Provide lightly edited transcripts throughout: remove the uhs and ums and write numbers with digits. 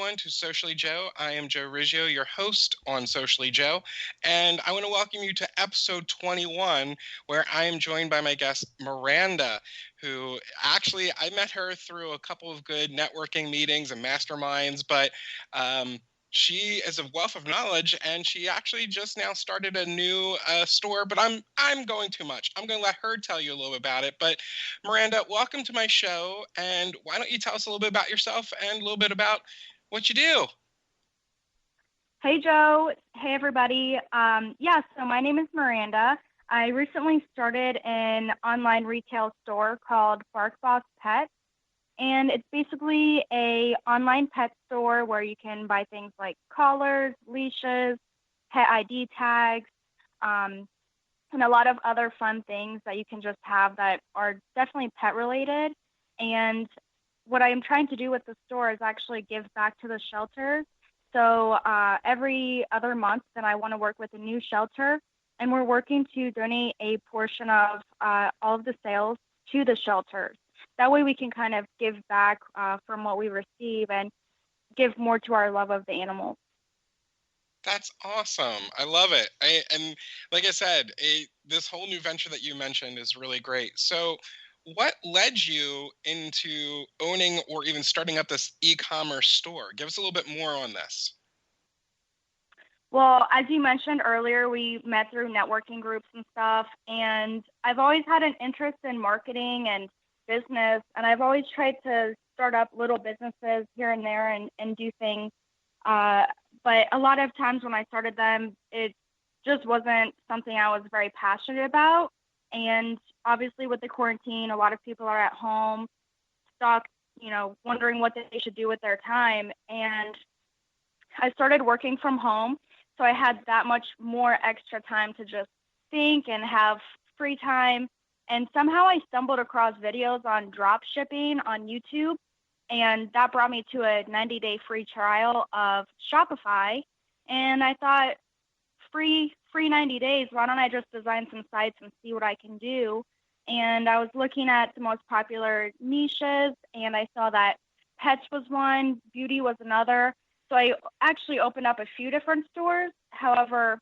everyone, to Socially Joe. I am Joe Riggio, your host on Socially Joe, and I want to welcome you to episode 21, where I am joined by my guest, Miranda, who actually, I met her through a couple of good networking meetings and masterminds, but she is a wealth of knowledge, and she actually just now started a new store, but I'm going too much. I'm going to let her tell you a little bit about it. But Miranda, welcome to my show, and why don't you tell us a little bit about yourself and a little bit about what you do? Hey, Joe. Hey, everybody. So my name is Miranda. I recently started an online retail store called Barkboss Pet. And it's basically a online pet store where you can buy things like collars, leashes, pet ID tags, and a lot of other fun things that you can just have that are definitely pet related. And what I'm trying to do with the store is actually give back to the shelters. So every other month, then I want to work with a new shelter, and we're working to donate a portion of all of the sales to the shelters. That way we can kind of give back from what we receive and give more to our love of the animals. That's awesome. I love it. And like I said, this whole new venture that you mentioned is really great. So what led you into owning or even starting up this e-commerce store? Give us a little bit more on this. Well, as you mentioned earlier, we met through networking groups and stuff, and I've always had an interest in marketing and business, and I've always tried to start up little businesses here and there and do things. But a lot of times when I started them, it just wasn't something I was very passionate about. And obviously with the quarantine, a lot of people are at home, stuck, wondering what they should do with their time. And I started working from home. So I had that much more extra time to just think and have free time. And somehow I stumbled across videos on drop shipping on YouTube, and that brought me to a 90-day free trial of Shopify. And I thought, free 90 days, why don't I just design some sites and see what I can do? And I was looking at the most popular niches, and I saw that pets was one, beauty was another. So I actually opened up a few different stores. However,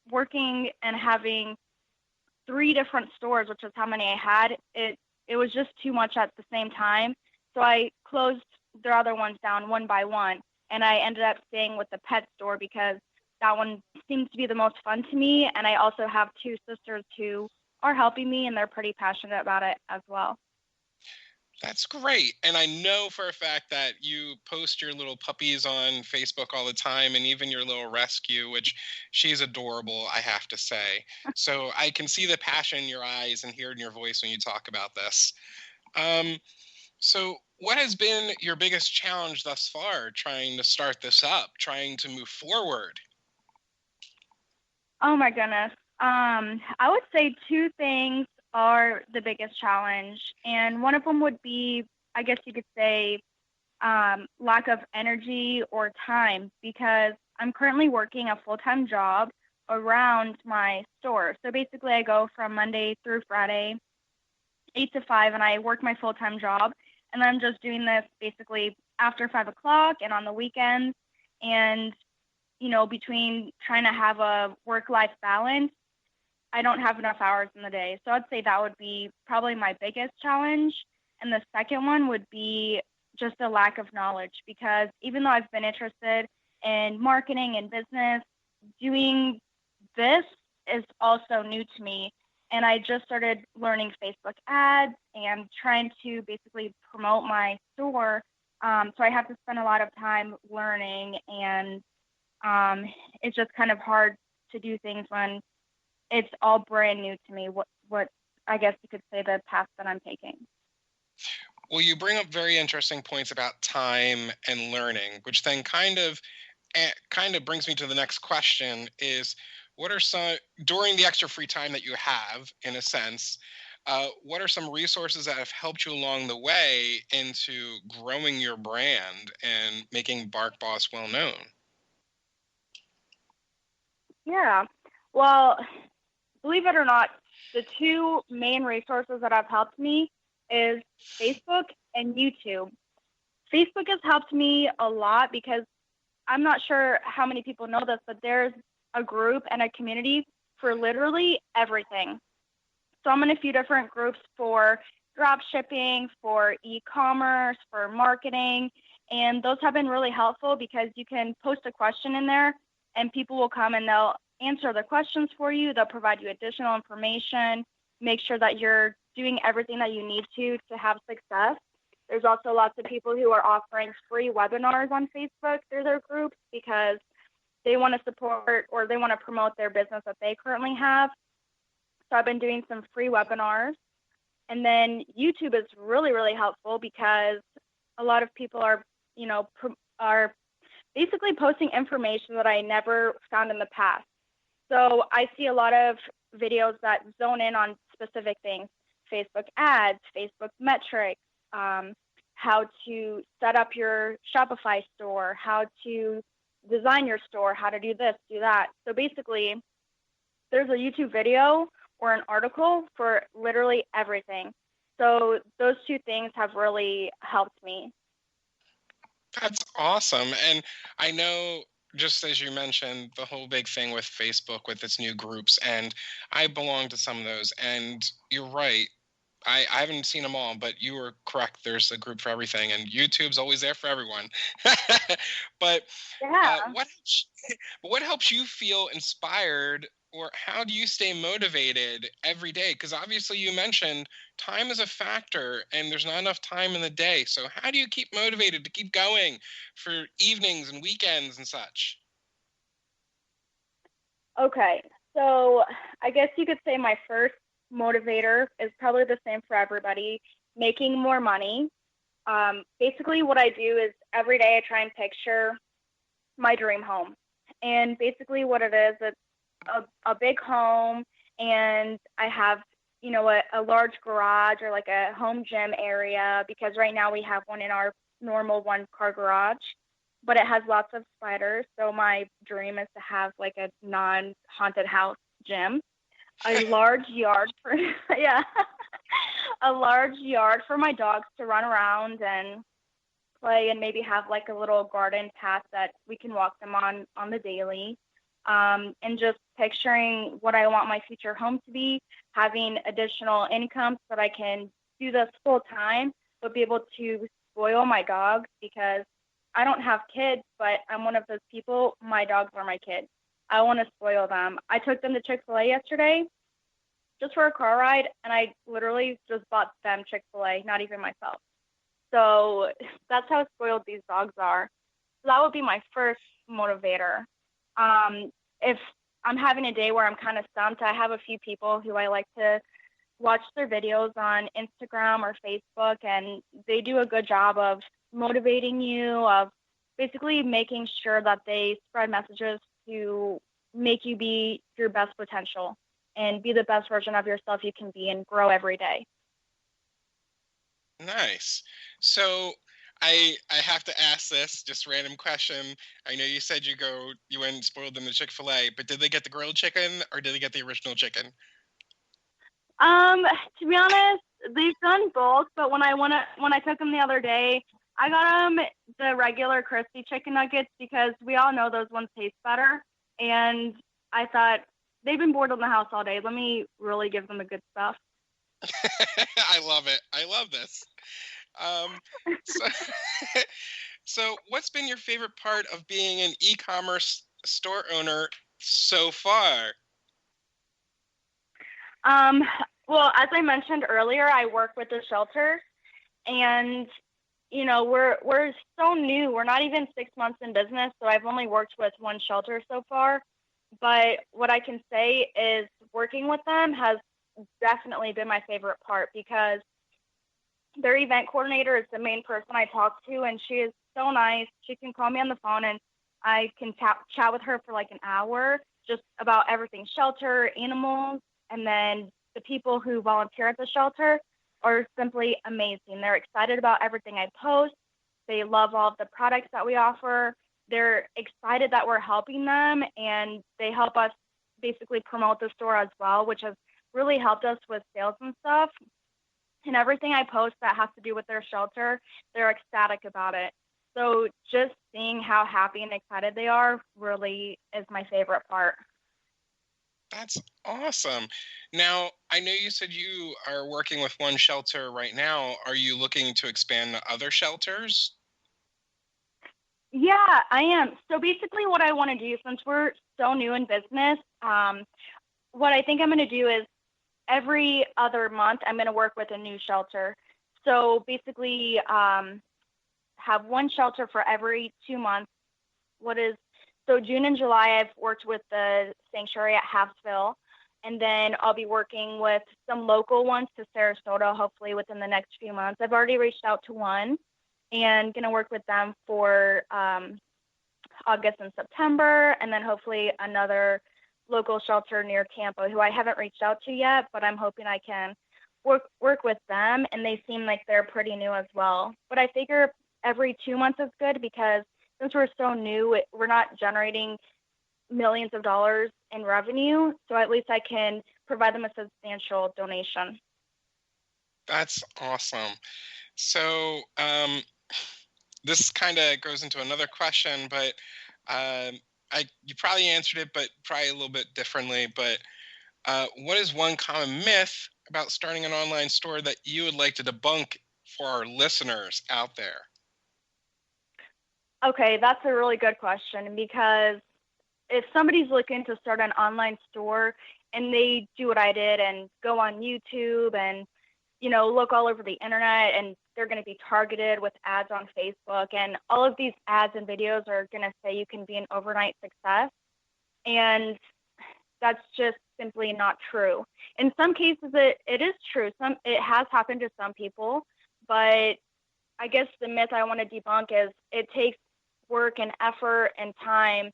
working and having 3 different stores, which is how many I had, it was just too much at the same time. So I closed the other ones down one by one, and I ended up staying with the pet store because that one seems to be the most fun to me. And I also have 2 sisters who are helping me, and they're pretty passionate about it as well. That's great. And I know for a fact that you post your little puppies on Facebook all the time, and even your little rescue, which she's adorable, I have to say. So I can see the passion in your eyes and hear it in your voice when you talk about this. So what has been your biggest challenge thus far trying to start this up, trying to move forward? Oh my goodness. I would say 2 things are the biggest challenge. And one of them would be, I guess you could say, lack of energy or time, because I'm currently working a full-time job around my store. So basically I go from Monday through Friday, 8 to 5, and I work my full-time job. And I'm just doing this basically after 5 o'clock and on the weekends. And, between trying to have a work-life balance, I don't have enough hours in the day. So I'd say that would be probably my biggest challenge. And the second one would be just a lack of knowledge, because even though I've been interested in marketing and business, doing this is also new to me. And I just started learning Facebook ads and trying to basically promote my store. So I have to spend a lot of time learning, and it's just kind of hard to do things when it's all brand new to me, what I guess you could say the path that I'm taking. Well, you bring up very interesting points about time and learning, which then kind of brings me to the next question is, what are some, during the extra free time that you have, in a sense, what are some resources that have helped you along the way into growing your brand and making Barkboss well known? Yeah, well, believe it or not, the 2 main resources that have helped me is Facebook and YouTube. Facebook has helped me a lot because I'm not sure how many people know this, but there's a group and a community for literally everything. So I'm in a few different groups for drop shipping, for e-commerce, for marketing, and those have been really helpful because you can post a question in there and people will come and they'll answer the questions for you. They'll provide you additional information, make sure that you're doing everything that you need to have success. There's also lots of people who are offering free webinars on Facebook through their groups because they want to support or they want to promote their business that they currently have. So I've been doing some free webinars. And then YouTube is really, really helpful because a lot of people are, are basically posting information that I never found in the past. So I see a lot of videos that zone in on specific things, Facebook ads, Facebook metrics, how to set up your Shopify store, how to design your store, how to do this, do that. So basically, there's a YouTube video or an article for literally everything. So those two things have really helped me. That's awesome. And I know, just as you mentioned, the whole big thing with Facebook with its new groups, and I belong to some of those. And you're right. I haven't seen them all, but you were correct. There's a group for everything, and YouTube's always there for everyone. But Yeah. what helps you feel inspired, or how do you stay motivated every day? Because obviously you mentioned time is a factor, and there's not enough time in the day. So how do you keep motivated to keep going for evenings and weekends and such? Okay, so I guess you could say my first motivator is probably the same for everybody, making more money. Basically what I do is every day I try and picture my dream home. And basically what it is, it's a big home, and I have, a large garage or like a home gym area, because right now we have one in our normal 1-car garage, but it has lots of spiders. So my dream is to have like a non-haunted house gym. A large yard for yeah, a large yard for my dogs to run around and play, and maybe have like a little garden path that we can walk them on the daily. And just picturing what I want my future home to be, having additional income so that I can do this full time, but be able to spoil my dogs, because I don't have kids, but I'm one of those people. My dogs are my kids. I want to spoil them. I took them to Chick-fil-A yesterday just for a car ride, and I literally just bought them Chick-fil-A, not even myself. So that's how spoiled these dogs are. So that would be my first motivator. If I'm having a day where I'm kind of stumped, I have a few people who I like to watch their videos on Instagram or Facebook, and they do a good job of motivating you, of basically making sure that they spread messages to make you be your best potential and be the best version of yourself you can be and grow every day. Nice. So I have to ask this, just random question. I know you said you went and spoiled them the Chick-fil-A, but did they get the grilled chicken or did they get the original chicken? To be honest, they've done both, but when I took them the other day, I got them the regular crispy chicken nuggets because we all know those ones taste better. And I thought, they've been bored in the house all day. Let me really give them the good stuff. I love it. I love this. So, so what's been your favorite part of being an e-commerce store owner so far? Well, as I mentioned earlier, I work with the shelter, and we're so new. We're not even 6 months in business, so I've only worked with one shelter so far. But what I can say is working with them has definitely been my favorite part, because their event coordinator is the main person I talk to, and she is so nice. She can call me on the phone, and I can chat with her for like an hour just about everything shelter, animals, and then the people who volunteer at the shelter are simply amazing. They're excited about everything I post. They love all of the products that we offer. They're excited that we're helping them, and they help us basically promote the store as well, which has really helped us with sales and stuff. and everything I post that has to do with their shelter, they're ecstatic about it. So just seeing how happy and excited they are really is my favorite part. That's awesome. Now, I know you said you are working with one shelter right now. Are you looking to expand to other shelters? Yeah, I am. So basically, what I want to do, since we're so new in business, what I think I'm going to do is every other month, I'm going to work with a new shelter. So basically, have one shelter for every 2 months. What is so June and July, I've worked with the sanctuary at Halfsville, and then I'll be working with some local ones to Sarasota, hopefully within the next few months. I've already reached out to one and going to work with them for August and September, and then hopefully another local shelter near Tampa who I haven't reached out to yet, but I'm hoping I can work with them, and they seem like they're pretty new as well. But I figure every 2 months is good because since we're so new, we're not generating millions of dollars in revenue, so at least I can provide them a substantial donation. That's awesome. So, this kind of goes into another question, but you probably answered it, but probably a little bit differently. But what is one common myth about starting an online store that you would like to debunk for our listeners out there? Okay, that's a really good question because if somebody's looking to start an online store and they do what I did and go on YouTube and look all over the internet, and they're going to be targeted with ads on Facebook, and all of these ads and videos are going to say you can be an overnight success, and that's just simply not true. In some cases, it is true. It has happened to some people, but I guess the myth I want to debunk is it takes work and effort and time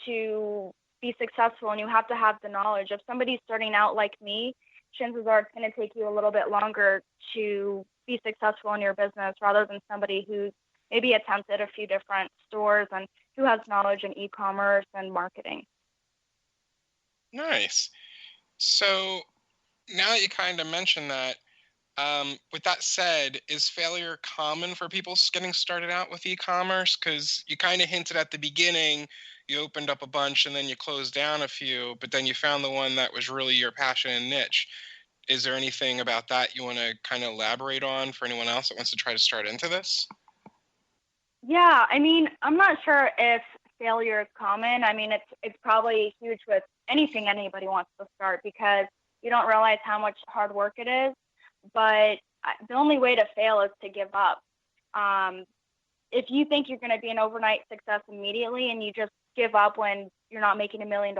to be successful, and you have to have the knowledge. If somebody's starting out like me, chances are it's going to take you a little bit longer to be successful in your business rather than somebody who's maybe attempted a few different stores and who has knowledge in e-commerce and marketing. Nice. So now that you kind of mentioned that, with that said, is failure common for people getting started out with e-commerce? Because you kind of hinted at the beginning, you opened up a bunch and then you closed down a few, but then you found the one that was really your passion and niche. Is there anything about that you want to kind of elaborate on for anyone else that wants to try to start into this? Yeah, I mean, I'm not sure if failure is common. I mean, it's probably huge with anything anybody wants to start because you don't realize how much hard work it is. But the only way to fail is to give up. If you think you're going to be an overnight success immediately and you just give up when you're not making $1 million,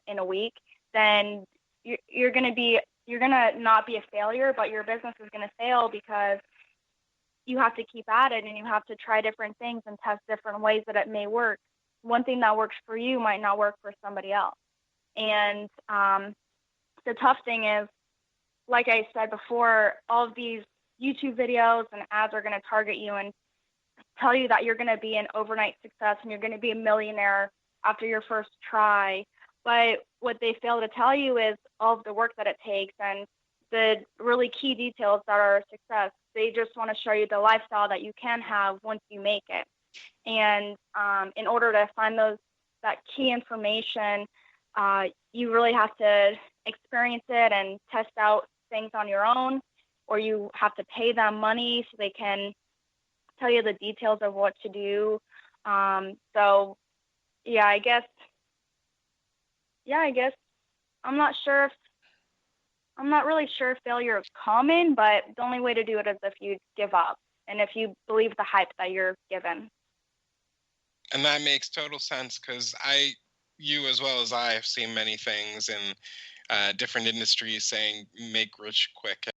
in a week, then you're going to not be a failure, but your business is going to fail because you have to keep at it and you have to try different things and test different ways that it may work. One thing that works for you might not work for somebody else. And the tough thing is, like I said before, all of these YouTube videos and ads are going to target you and tell you that you're going to be an overnight success and you're going to be a millionaire after your first try. But what they fail to tell you is all of the work that it takes and the really key details that are a success. They just want to show you the lifestyle that you can have once you make it. And in order to find that key information, you really have to experience it and test out things on your own, or you have to pay them money so they can tell you the details of what to do. So yeah, I guess I'm not really sure if failure is common, but the only way to do it is if you give up and if you believe the hype that you're given. And that makes total sense because you as well as I have seen many things in different industries saying make rich quick.